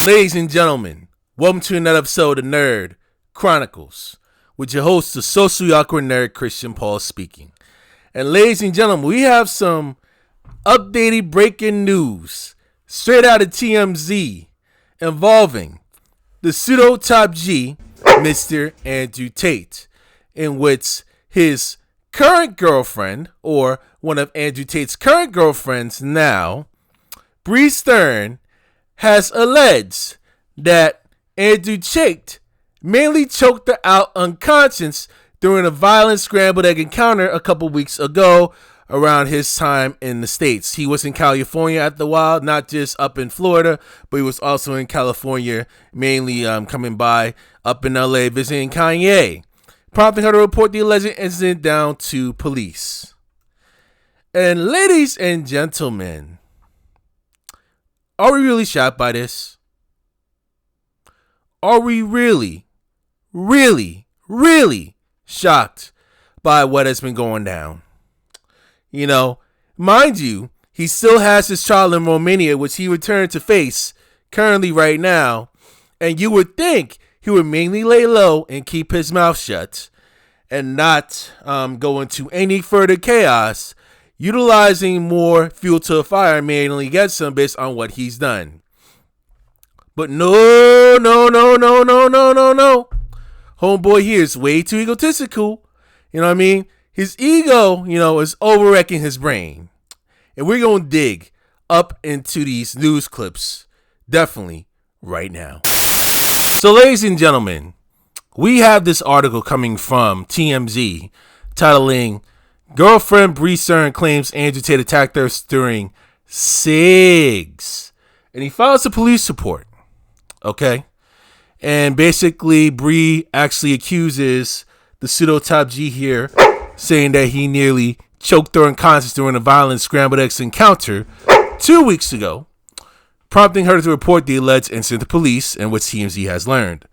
Ladies and gentlemen, welcome to another episode of Nerd Chronicles with your host, the socially awkward nerd Christian Paul speaking. And ladies and gentlemen, we have some updated breaking news straight out of TMZ involving the pseudo top G, Mr. Andrew Tate, in which his current girlfriend, or one of Andrew Tate's current girlfriends now, Bree Stern, has alleged that Andrew Tate mainly choked her out unconscious during a violent scrambled egg encounter a couple weeks ago around his time in the States. He was in California at the while, not just up in Florida, but he was also in California, mainly coming by up in LA visiting Kanye, prompting her to report the alleged incident down to police. And ladies and gentlemen, are we really shocked by this? Are we really shocked by what has been going down? You know, mind you, he still has his trial in Romania, which he returned to face currently right now. And you would think he would mainly lay low and keep his mouth shut and not go into any further chaos, utilizing more fuel to the fire mainly gets some based on what he's done. But no. Homeboy here is way too egotistical. You know what I mean? His ego, is overwrecking his brain. And we're going to dig up into these news clips definitely right now. So, ladies and gentlemen, we have this article coming from TMZ titling, "Girlfriend Bree Stern claims Andrew Tate attacked her during SIGs." And he files a police report. Okay? And basically, Bree actually accuses the pseudo top G here, saying that he nearly choked her unconscious during a violent scrambled eggs encounter 2 weeks ago, prompting her to report the alleged incident to police, and what TMZ has learned.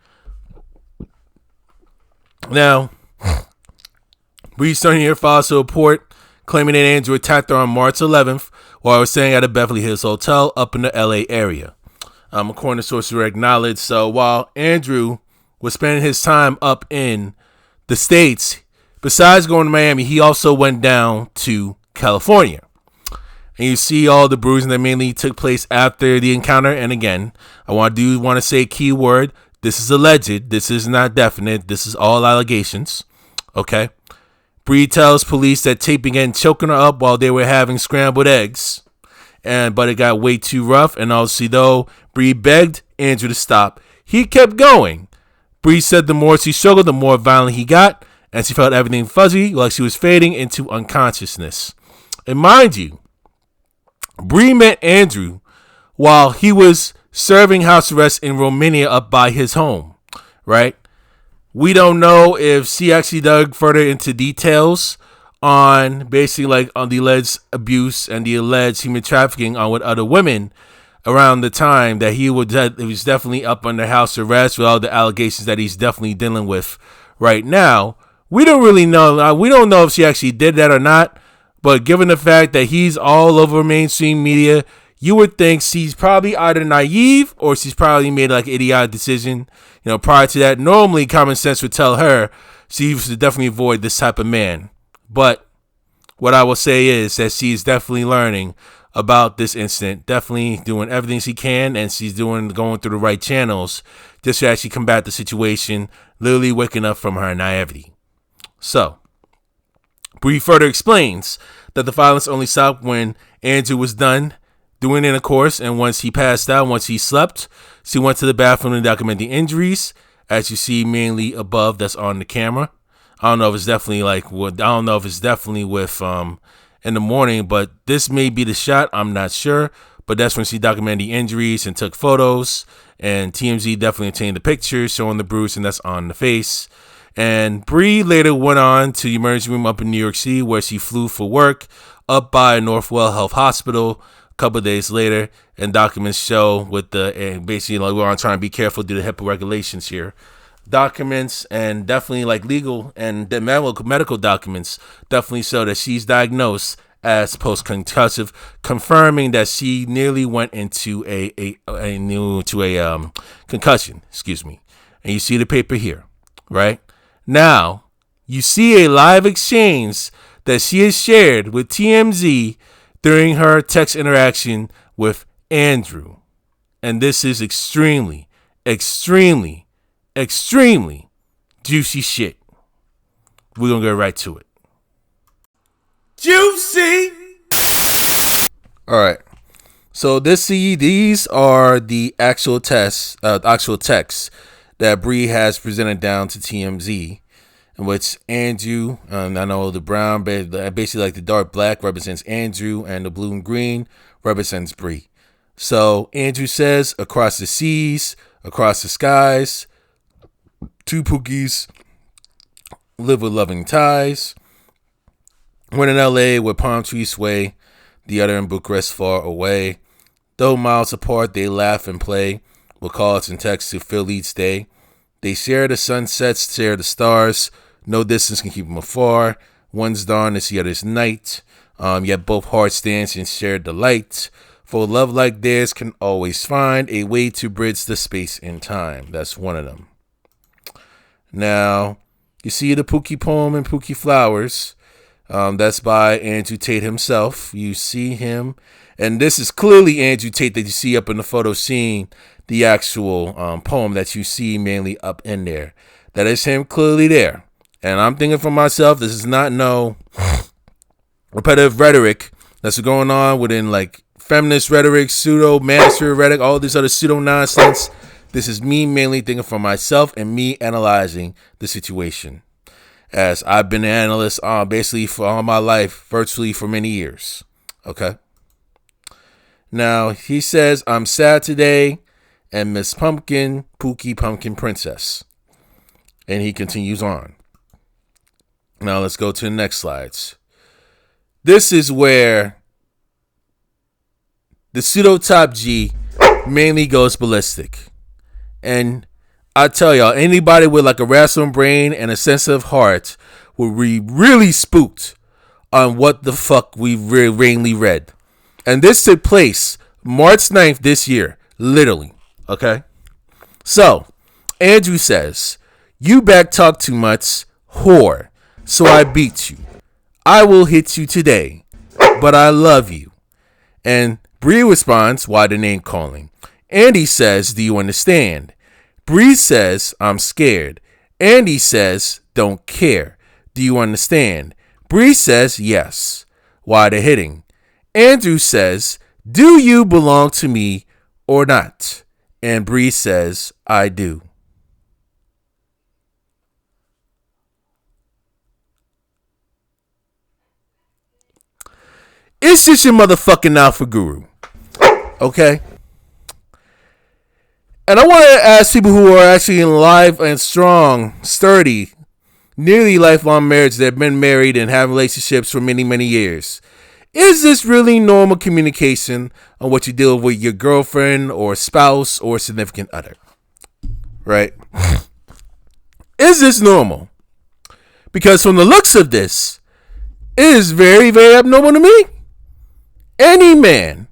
Now, Bree Stern here files a report claiming that Andrew attacked her on March 11th while I was staying at a Beverly Hills hotel up in the LA area. According to sources who acknowledged, so while Andrew was spending his time up in the States, besides going to Miami, he also went down to California. And you see all the bruising that mainly took place after the encounter. And again, I want to say a key word. This is alleged. This is not definite. This is all allegations. Okay. Bree tells police that Tate began choking her up while they were having scrambled eggs. But it got way too rough. And obviously, though Bree begged Andrew to stop, he kept going. Bree said the more she struggled, the more violent he got, and she felt everything fuzzy, like she was fading into unconsciousness. And mind you, Bree met Andrew while he was serving house arrest in Romania up by his home, right? We don't know if she actually dug further into details on basically like on the alleged abuse and the alleged human trafficking on with other women around the time that he was definitely up under house arrest with all the allegations that he's definitely dealing with right now. We don't really know. We don't know if she actually did that or not. But given the fact that he's all over mainstream media, you would think she's probably either naive or she's probably made like an idiotic decision. Prior to that, normally common sense would tell her she should definitely avoid this type of man. But what I will say is that she's definitely learning about this incident, definitely doing everything she can, and she's going through the right channels just to actually combat the situation, literally waking up from her naivety. So, Bree further explains that the violence only stopped when Andrew was done doing intercourse, and once he passed out, once he slept, she went to the bathroom to document the injuries, as you see mainly above that's on the camera. I don't know if it's definitely with in the morning, but this may be the shot. I'm not sure, but that's when she documented the injuries and took photos, and TMZ definitely obtained the pictures showing the bruising that's on the face. And Bree later went on to the emergency room up in New York City, where she flew for work up by Northwell Health Hospital a couple of days later. And documents show basically like we're on trying to be careful due to HIPAA regulations here. Documents and definitely like legal and the medical documents definitely show that she's diagnosed as post-concussive, confirming that she nearly went into a concussion. Excuse me. And you see the paper here, right? Now, you see a live exchange that she has shared with TMZ during her text interaction with Andrew. And this is extremely, extremely, extremely juicy shit. We're going to get right to it. Juicy! All right. So these are the actual texts that Bree has presented down to TMZ, in which Andrew, I know the brown, basically like the dark black represents Andrew, and the blue and green represents Bree. So Andrew says, across the seas, across the skies, two Pookies live with loving ties. One in LA where palm trees sway, the other in Bucharest far away. Though miles apart, they laugh and play, with calls and texts to fill each day. They share the sunsets, share the stars. No distance can keep them afar. One's dawn is the other's night. Yet both hearts dance in shared delight. For love like theirs can always find a way to bridge the space and time. That's one of them. Now, you see the Pookie poem and Pookie Flowers. That's by Andrew Tate himself. You see him. And this is clearly Andrew Tate that you see up in the photo, seeing the actual poem that you see mainly up in there. That is him clearly there. And I'm thinking for myself, this is not no repetitive rhetoric that's going on within like feminist rhetoric, pseudo manosphere rhetoric, all this other pseudo nonsense. This is me mainly thinking for myself and me analyzing the situation, as I've been an analyst basically for all my life, virtually for many years. Okay. Now, he says, I'm sad today, and Miss Pumpkin, Pookie Pumpkin Princess. And he continues on. Now, let's go to the next slides. This is where the pseudo top G mainly goes ballistic. And I tell y'all, anybody with like a rational brain and a sensitive heart will be really spooked on what the fuck we mainly read. And this took place March 9th this year, literally. Okay? So, Andrew says, you back talk too much, whore, so I beat you. I will hit you today, but I love you. And Bree responds, why the name calling? Andy says, do you understand? Bree says, I'm scared. Andy says, don't care. Do you understand? Bree says, yes. Why the hitting? Andrew says, do you belong to me or not? And Bree says, I do. It's just your motherfucking alpha guru. Okay? And I want to ask people who are actually in live and strong, sturdy, nearly lifelong marriage that have been married and have relationships for many, many years. Is this really normal communication on what you deal with your girlfriend or spouse or significant other? Right? Is this normal? Because from the looks of this, it is very, very abnormal to me. Any man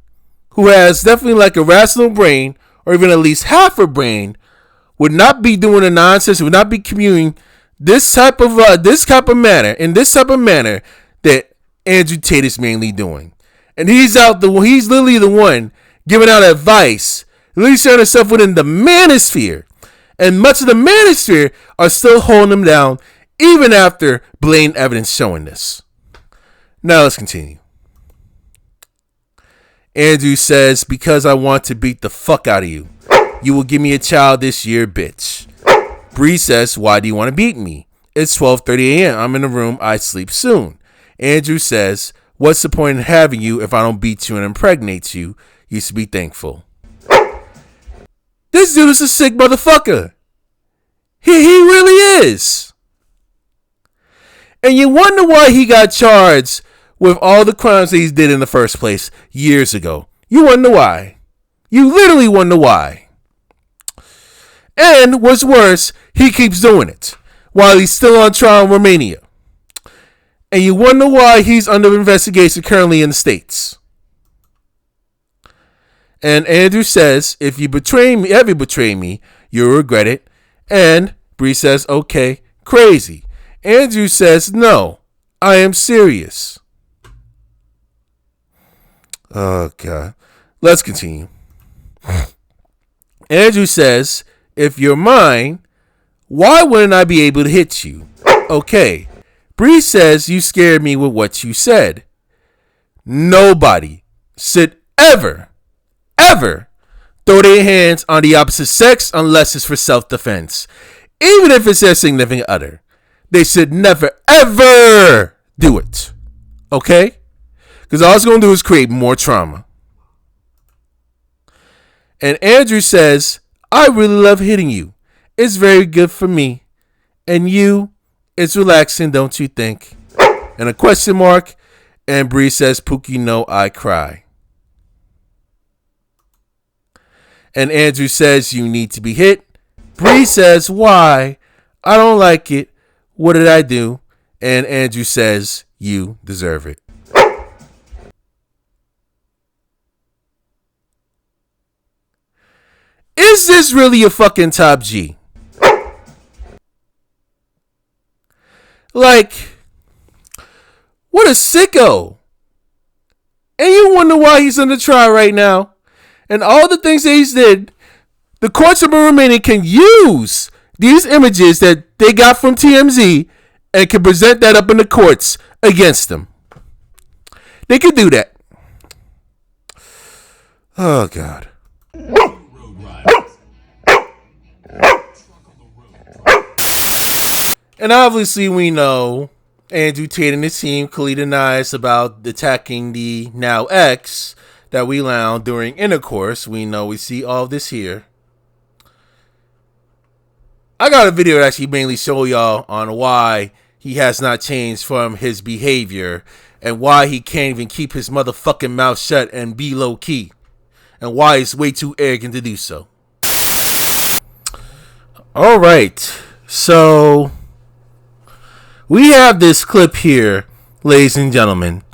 who has definitely like a rational brain, or even at least half a brain, would not be doing the nonsense, would not be communing this type of manner that Andrew Tate is mainly doing. And he's literally the one giving out advice, at least showing himself within the manosphere. And much of the manosphere are still holding him down, even after blatant evidence showing this. Now let's continue. Andrew says, because I want to beat the fuck out of you. You will give me a child this year, bitch. Bree says, why do you want to beat me? It's 12:30 a.m. I'm in the room. I sleep soon. Andrew says, what's the point in having you if I don't beat you and impregnate you? You should be thankful. This dude is a sick motherfucker. He really is. And you wonder why he got charged with all the crimes that he did in the first place years ago. You wonder why. You literally wonder why. And what's worse, he keeps doing it while he's still on trial in Romania. and you wonder why he's under investigation currently in the States. And Andrew says, if you ever betray me, you'll regret it. And Bree says, okay, crazy. Andrew says, no, I am serious. Oh, God. Let's continue. Andrew says, if you're mine, why wouldn't I be able to hit you? Okay. Bree says, you scared me with what you said. Nobody should ever throw their hands on the opposite sex unless it's for self-defense. Even if it's their significant other. They should never, ever do it. Okay? Because all it's going to do is create more trauma. And Andrew says, I really love hitting you. It's very good for me. And you, it's relaxing, don't you think? And a question mark. And Bree says, Pookie, no, I cry. And Andrew says, you need to be hit. Bree says, why? I don't like it. What did I do? And Andrew says, you deserve it. Is this really a fucking top G? Like, what a sicko. And you wonder why he's under trial right now. And all the things that he's did, the courts of remaining can use these images that they got from TMZ and can present that up in the courts against them. They could do that. Oh, God. And obviously we know Andrew Tate and his team clearly denies about attacking the now ex that we found during intercourse. We know we see all this here. I got a video to actually mainly show y'all on why he has not changed from his behavior and why he can't even keep his motherfucking mouth shut and be low key and why he's way too arrogant to do so. All right, so we have this clip here, ladies and gentlemen,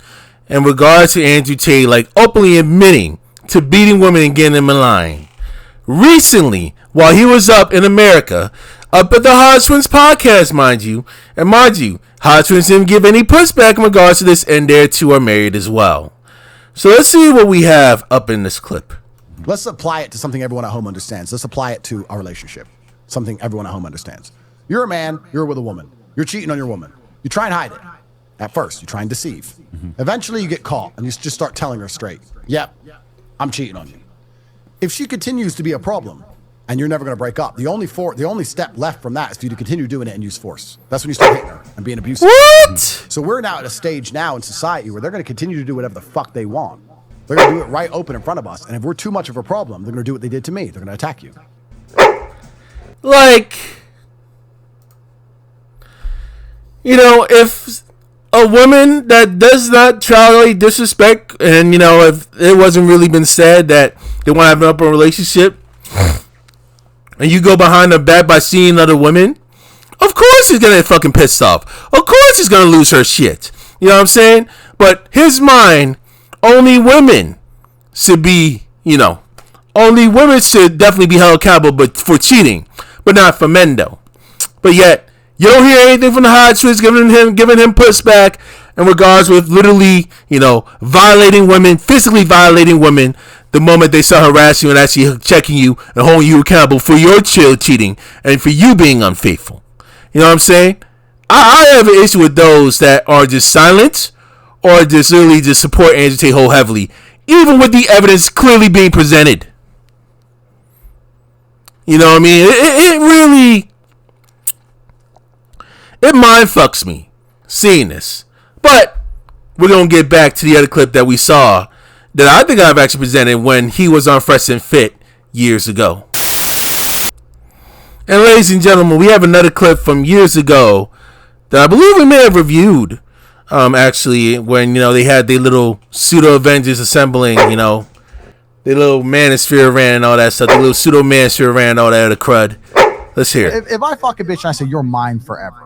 in regards to Andrew Tate, like openly admitting to beating women and getting them in line. Recently, while he was up in America, up at the Hot Twins podcast, mind you, Hot Twins didn't give any pushback in regards to this, and their two are married as well. So let's see what we have up in this clip. Let's apply it to something everyone at home understands. Let's apply it to our relationship. Something everyone at home understands. You're a man, you're with a woman. You're cheating on your woman. You try and hide it. At first, you try and deceive. Mm-hmm. Eventually, you get caught, and you just start telling her straight, yep, I'm cheating on you. If she continues to be a problem, and you're never going to break up, the only step left from that is for you to continue doing it and use force. That's when you start hitting her and being abusive. What? So we're now at a stage now in society where they're going to continue to do whatever the fuck they want. They're going to do it right open in front of us, and if we're too much of a problem, they're going to do what they did to me. They're going to attack you. Like, you know, if a woman that does not child disrespect, and you know, if it wasn't really been said that they want to have an open relationship, and you go behind her back by seeing other women, of course she's gonna get fucking pissed off. Of course she's gonna lose her shit. You know what I'm saying? But his mind, only women should be, you know, only women should definitely be held accountable, but for cheating, but not for men though. But yet, you don't hear anything from the Hot Twins giving him pushback in regards with literally, you know, violating women, physically violating women the moment they start harassing you and actually checking you and holding you accountable for your cheating and for you being unfaithful. You know what I'm saying? I have an issue with those that are just silent or just literally just support Andrew Tate wholeheartedly, even with the evidence clearly being presented. You know what I mean? It really... It mind fucks me seeing this. But we're going to get back to the other clip that we saw that I think I've actually presented when he was on Fresh and Fit years ago. And ladies and gentlemen, we have another clip from years ago that I believe we may have reviewed, actually, when, you know, they had their little pseudo Avengers assembling, you know, their little manosphere ran and all that stuff, the little pseudo manosphere ran and all that other crud. Let's hear it. If I fuck a bitch and I say, you're mine forever,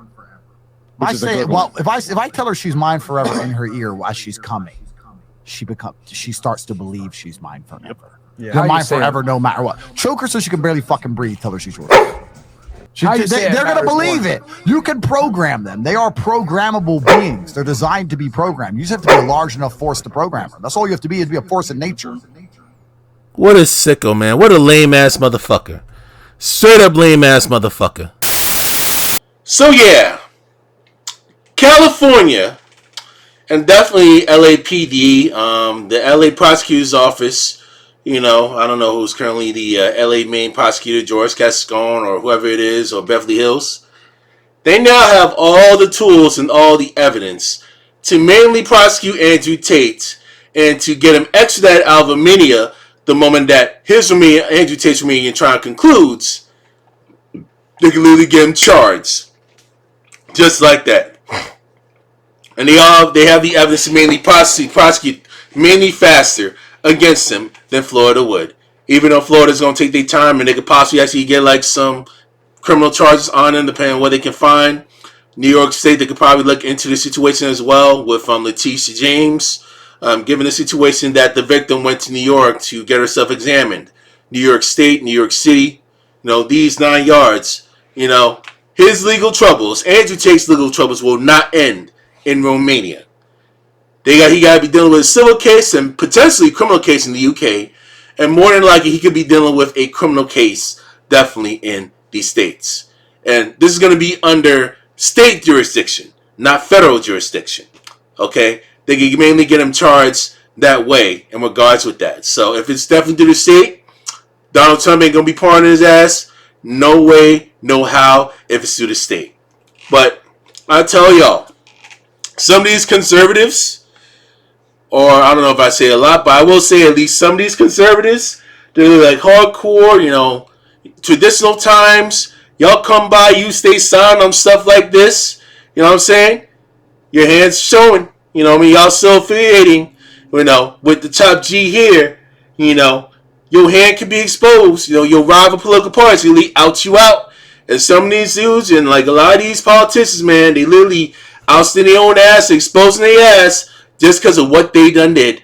Which is a good one. Well, if I tell her she's mine forever in her ear while she's coming, she starts to believe she's mine forever. Yeah. You're mine forever, no matter what. Choke her so she can barely fucking breathe. Tell her she's yours. They're gonna believe it. You can program them. They are programmable beings. They're designed to be programmed. You just have to be a large enough force to program them. That's all you have to be, is be a force in nature. What a sicko, man. What a lame ass motherfucker. Straight up lame ass motherfucker. So yeah, California and definitely LAPD, the LA prosecutor's office. You know, I don't know who's currently the LA main prosecutor, George Gascon or whoever it is, or Beverly Hills. They now have all the tools and all the evidence to mainly prosecute Andrew Tate and to get him extradited out of Armenia the moment that Andrew Tate's Armenian trial concludes. They can literally get him charged. Just like that. And they have the evidence to mainly prosecute mainly faster against him than Florida would. Even though Florida's going to take their time and they could possibly actually get like some criminal charges on them depending on what they can find. New York State, they could probably look into the situation as well with Letitia James. Given the situation that the victim went to New York to get herself examined. New York State, New York City, these 9 yards, his legal troubles, Andrew Tate's legal troubles will not end in Romania. He got to be dealing with a civil case and potentially a criminal case in the UK. And more than likely, he could be dealing with a criminal case definitely in the States. And this is going to be under state jurisdiction, not federal jurisdiction. Okay? They can mainly get him charged that way in regards with that. So if it's definitely through the state, Donald Trump ain't going to be pardoning his ass. No way, no how if it's through the state. But I tell y'all, some of these conservatives, or I don't know if I say a lot, but I will say at least some of these conservatives, they're like hardcore, traditional times. Y'all come by, you stay silent on stuff like this. You know what I'm saying? Your hands showing. Y'all still affiliating, with the top G here. Your hand can be exposed. Your rival political parties really out you out. And some of these dudes and like a lot of these politicians, man, they literally ousting their own ass, exposing their ass just because of what they done did.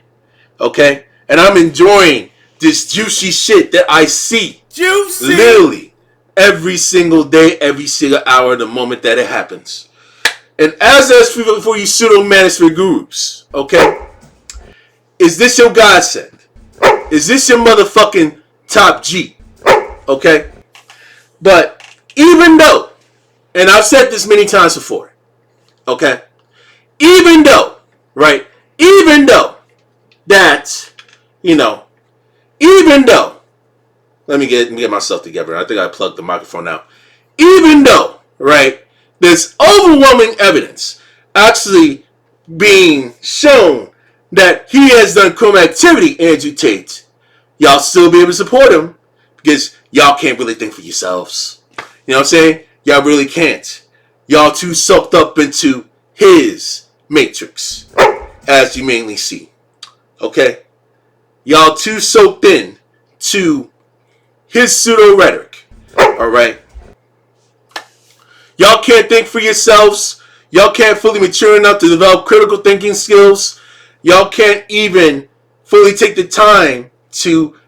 Okay? And I'm enjoying this juicy shit that I see. Juicy! Literally. Every single day, every single hour, the moment that it happens. And as that's for you pseudo-manosphere gurus, okay? Is this your godsend? Is this your motherfucking top G? Okay? But even though, and I've said this many times before, okay? Even though that, even though, let me get myself together. I think I plugged the microphone out. Even though, right, there's overwhelming evidence actually being shown that he has done criminal activity, Andrew Tate, y'all still be able to support him because y'all can't really think for yourselves. You know what I'm saying? Y'all really can't. Y'all too soaked up into his matrix, as you mainly see. Okay? Y'all too soaked in to his pseudo-rhetoric. Alright? Y'all can't think for yourselves. Y'all can't fully mature enough to develop critical thinking skills. Y'all can't even fully take the time to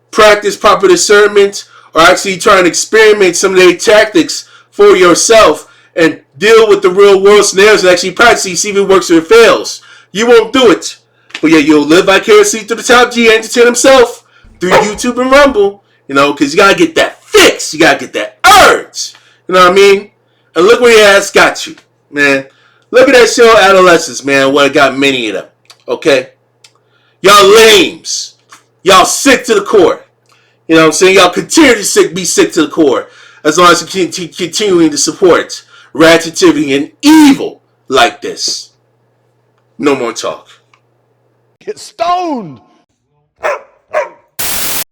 practice proper discernment or actually try and experiment some of their tactics for yourself and deal with the real world scenarios and actually practice see if it works or it fails. You won't do it. But yeah, you'll live vicariously through the top G, entertain himself through YouTube and Rumble, because you gotta get that fix. You gotta get that urge. You know what I mean? And look where your ass got you, man. Look at that show, Adolescents, man, where it got many of them. Okay? Y'all lames. Y'all sick to the core. You know what I'm saying? Y'all continue to be sick to the core as long as you continuing to support ratchetivity and evil like this. No more talk. Get stoned.